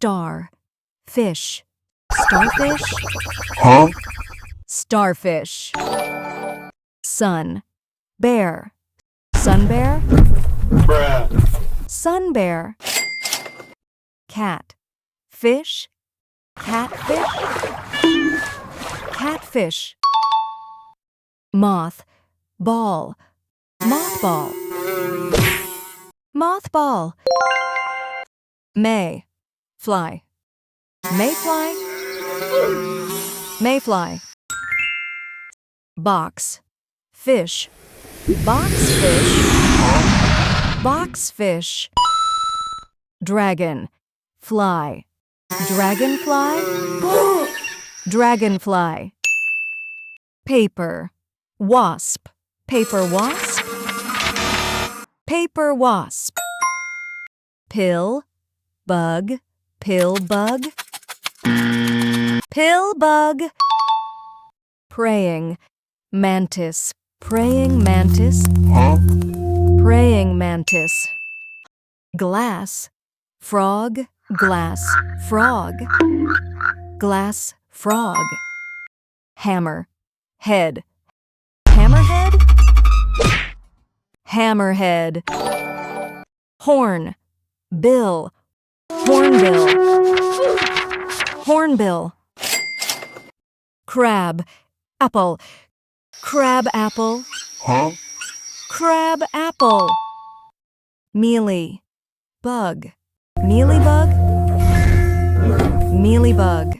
Star. Fish. Starfish. Huh? Starfish. Sun. Bear. Sun bear. Bruh. Sun bear. Cat. Fish. Catfish. Catfish. Moth. Ball. Mothball. Mothball. May. Fly. Mayfly. Mayfly. Box. Fish. Boxfish. Boxfish. Dragon. Fly. Dragonfly. Dragonfly. Paper. Wasp. Paper wasp. Paper wasp. Pill. Bug. Pill bug. Pill bug. Praying. Mantis. Praying mantis. Huh? Praying mantis. Glass. Frog. Glass. Frog. Glass. Frog. Hammer. Head. Hammerhead. Hammerhead. Horn. Bill. Hornbill. Hornbill. Crab. Apple. Crab apple. Huh? Crab apple. Mealy. Bug. Mealy bug. Mealy bug.